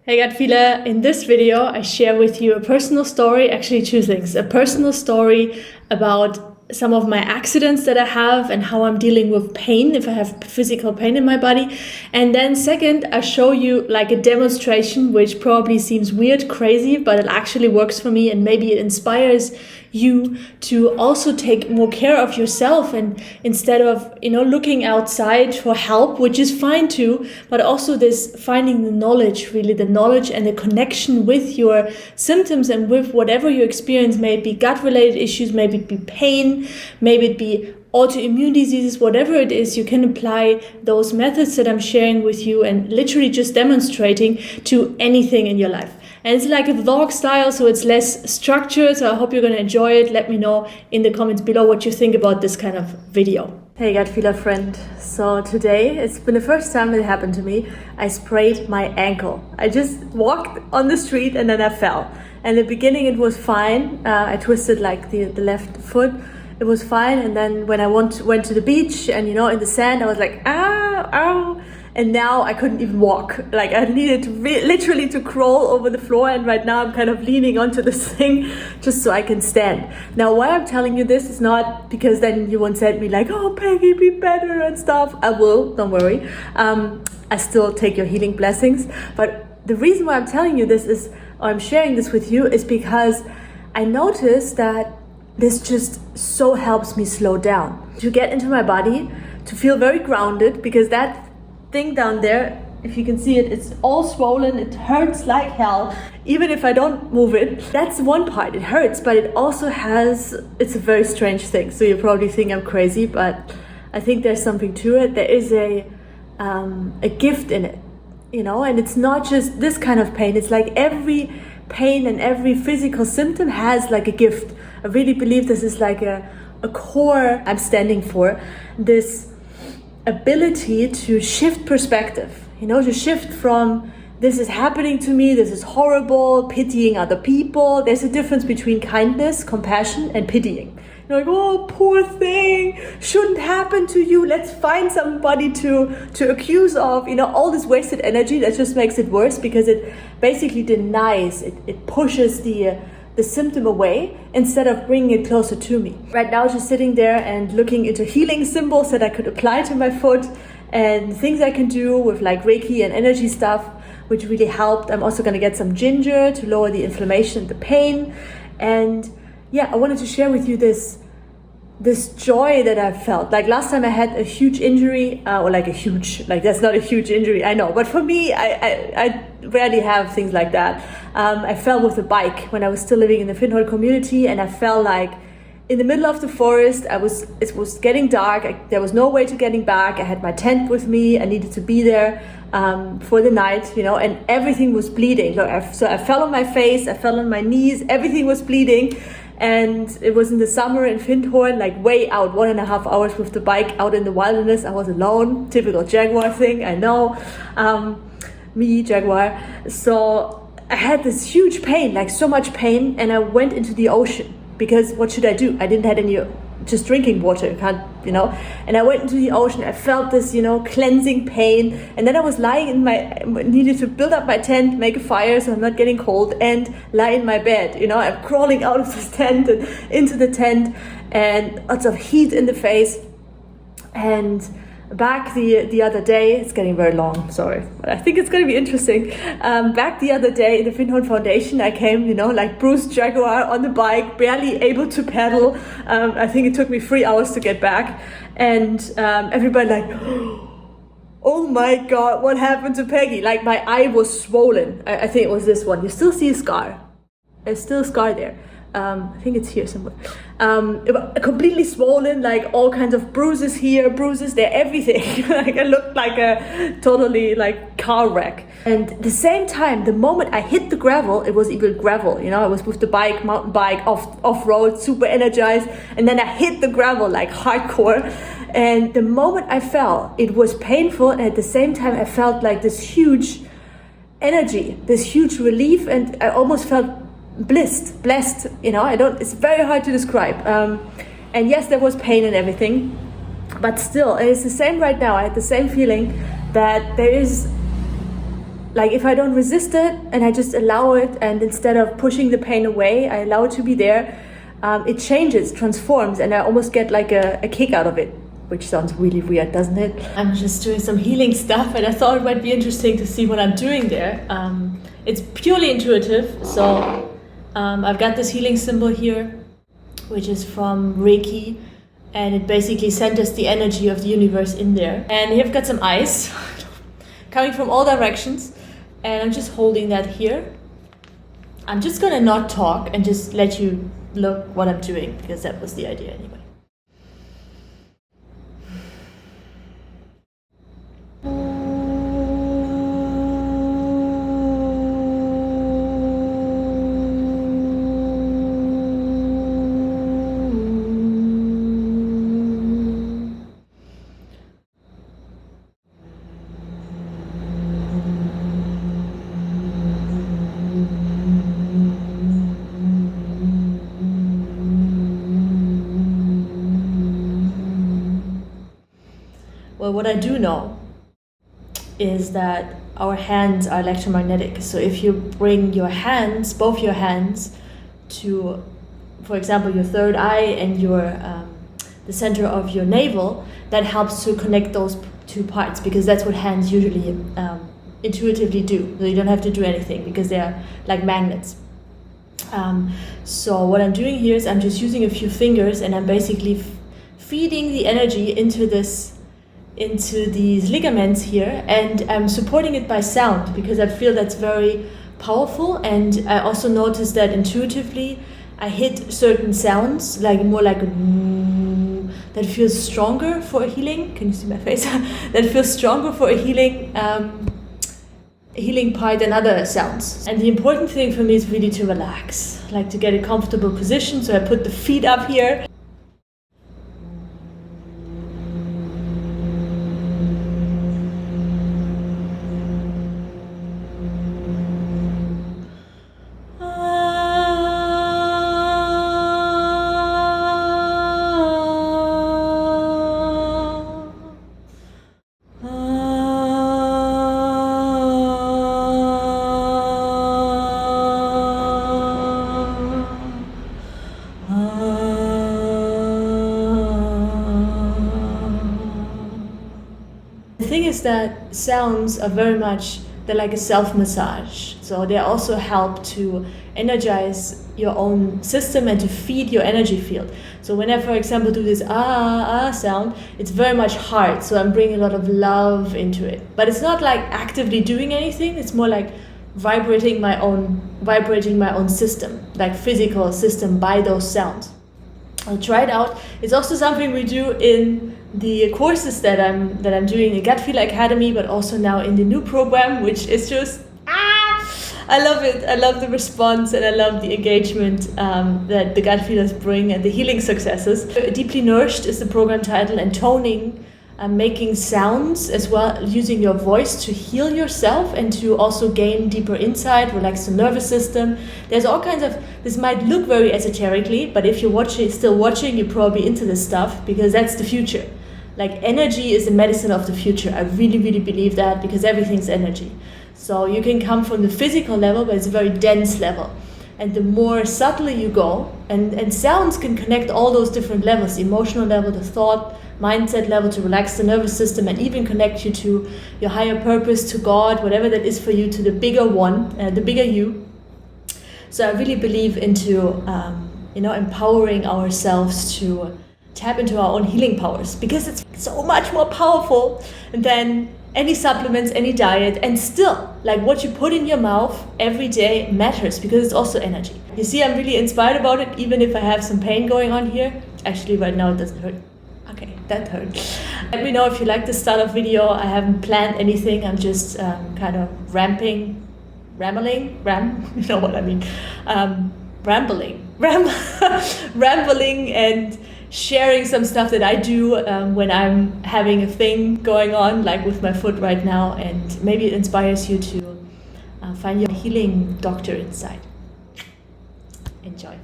Hey Godfila, in this video I share with you a personal story, actually two things. A personal story about some of my accidents that I have and how I'm dealing with pain, if I have physical pain in my body. And then second, I show you like a demonstration, which probably seems weird, crazy, but it actually works for me, and maybe it inspires you to also take more care of yourself, and instead of looking outside for help, which is fine too, but also this finding the knowledge, really the knowledge and the connection with your symptoms and with whatever you experience. May it be gut related issues, maybe it be pain, maybe it be autoimmune diseases, whatever it is, you can apply those methods that I'm sharing with you and literally just demonstrating to anything in your life. And it's like a vlog style, so it's less structured, so I hope you're going to enjoy it. Let me know in the comments below what you think about this kind of video. Hey Godfila friend, so today, it's been the first time it happened to me, I sprayed my ankle. I just walked on the street and then I fell. And in the beginning it was fine, I twisted like the left foot, it was fine, and then when I went to the beach and in the sand I was like, ow. And now I couldn't even walk. Like I needed to literally to crawl over the floor, and right now I'm kind of leaning onto this thing just so I can stand. Now why I'm telling you this is not because then you won't send me like, oh Peggy, be better and stuff. I will, don't worry. I still take your healing blessings. But the reason why I'm telling you this is, or I'm sharing this with you, is because I noticed that this just so helps me slow down. To get into my body, to feel very grounded, because that thing down there, if you can see it, it's all swollen, it hurts like hell, even if I don't move it. That's one part, it hurts, but it also has, it's a very strange thing. So you probably think I'm crazy, but I think there's something to it. There is a gift in it, and it's not just this kind of pain. It's like every pain and every physical symptom has like a gift. I really believe this is like a core I'm standing for, this ability to shift perspective, to shift from this is happening to me, this is horrible, pitying other people. There's a difference between kindness, compassion, and pitying. You're like, oh, poor thing, shouldn't happen to you, let's find somebody to accuse of, all this wasted energy that just makes it worse, because it basically denies, it pushes the symptom away instead of bringing it closer to me. Right now, just sitting there and looking into healing symbols that I could apply to my foot and things I can do with like Reiki and energy stuff, which really helped. I'm also going to get some ginger to lower the inflammation, the pain. And yeah, I wanted to share with you this joy that I felt. Like last time I had a huge injury, that's not a huge injury, I know, but for me, I rarely have things like that. I fell with a bike when I was still living in the Finland community, and I fell like in the middle of the forest. It was getting dark, there was no way to getting back. I had my tent with me, I needed to be there for the night, and everything was bleeding. So I fell on my face, I fell on my knees, everything was bleeding. And it was in the summer in Findhorn, like way out, 1.5 hours with the bike out in the wilderness. I was alone, typical Jaguar thing, I know, me, Jaguar. So I had this huge pain, like so much pain, and I went into the ocean, because what should I do? I didn't have any, just drinking water, and I went into the ocean. I felt this, cleansing pain, and then I was lying in needed to build up my tent, make a fire so I'm not getting cold, and lie in my bed, I'm crawling out of this tent and into the tent, and lots of heat in the face. And back the other day, it's getting very long, sorry, but I think it's going to be interesting. Back the other day in the Finhorn Foundation, I came, like Bruce Jaguar on the bike, barely able to pedal. I think it took me 3 hours to get back, and everybody like, oh my God, what happened to Peggy? Like my eye was swollen. I think it was this one. You still see a scar. There's still a scar there. I think it's here somewhere. Completely swollen, like all kinds of bruises here, bruises there, everything. Like I looked like a totally like car wreck. And at the same time, the moment I hit the gravel, it was even gravel, I was with the bike, mountain bike, off-road, super energized. And then I hit the gravel like hardcore. And the moment I fell, it was painful. And at the same time, I felt like this huge energy, this huge relief. And I almost felt blessed, it's very hard to describe. And yes, there was pain and everything, but still, it's the same right now. I had the same feeling that there is like if I don't resist it and I just allow it, and instead of pushing the pain away, I allow it to be there, it changes, transforms, and I almost get like a kick out of it, which sounds really weird, doesn't it? I'm just doing some healing stuff, and I thought it might be interesting to see what I'm doing there. It's purely intuitive, so I've got this healing symbol here, which is from Reiki, and it basically centers the energy of the universe in there. And here I've got some ice coming from all directions, and I'm just holding that here. I'm just gonna not talk and just let you look what I'm doing, because that was the idea anyway. Well, what I do know is that our hands are electromagnetic. So if you bring your hands, both your hands, to, for example, your third eye and the center of your navel, that helps to connect those two parts, because that's what hands usually intuitively do. So you don't have to do anything, because they're like magnets. So what I'm doing here is I'm just using a few fingers, and I'm basically feeding the energy into these ligaments here, and I'm supporting it by sound, because I feel that's very powerful. And I also noticed that intuitively I hit certain sounds, like more like that feels stronger for a healing. Can you see my face? That feels stronger for a healing part than other sounds. And the important thing for me is really to relax, like to get a comfortable position. So I put the feet up here. The thing is that sounds are very much, they're like a self-massage. So they also help to energize your own system and to feed your energy field. So when I, for example, do this sound, it's very much heart. So I'm bringing a lot of love into it. But it's not like actively doing anything. It's more like vibrating my own system, like physical system, by those sounds. I'll try it out. It's also something we do in the courses that I'm doing in Gut Feeler Academy, but also now in the new program, which is just I love it. I love the response, and I love the engagement that the gut feelers bring, and the healing successes. Deeply Nourished is the program title, and toning, making sounds as well, using your voice to heal yourself and to also gain deeper insight, relax the nervous system. There's all kinds of, this might look very esoterically, but if you're still watching, you're probably into this stuff, because that's the future. Like, energy is the medicine of the future. I really, really believe that, because everything's energy. So you can come from the physical level, but it's a very dense level. And the more subtly you go, and sounds can connect all those different levels, the emotional level, the thought, mindset level, to relax the nervous system, and even connect you to your higher purpose, to God, whatever that is for you, to the bigger one, the bigger you. So I really believe into empowering ourselves to tap into our own healing powers, because it's so much more powerful than any supplements, any diet. And still, like, what you put in your mouth every day matters, because it's also energy. You see, I'm really inspired about it, even if I have some pain going on here. Actually, right now it doesn't hurt. Okay, that hurt. Let me know if you like this style of video. I haven't planned anything. I'm just kind of rambling, you know what I mean, rambling and sharing some stuff that I do when I'm having a thing going on, like with my foot right now, and maybe it inspires you to find your healing doctor inside. Enjoy.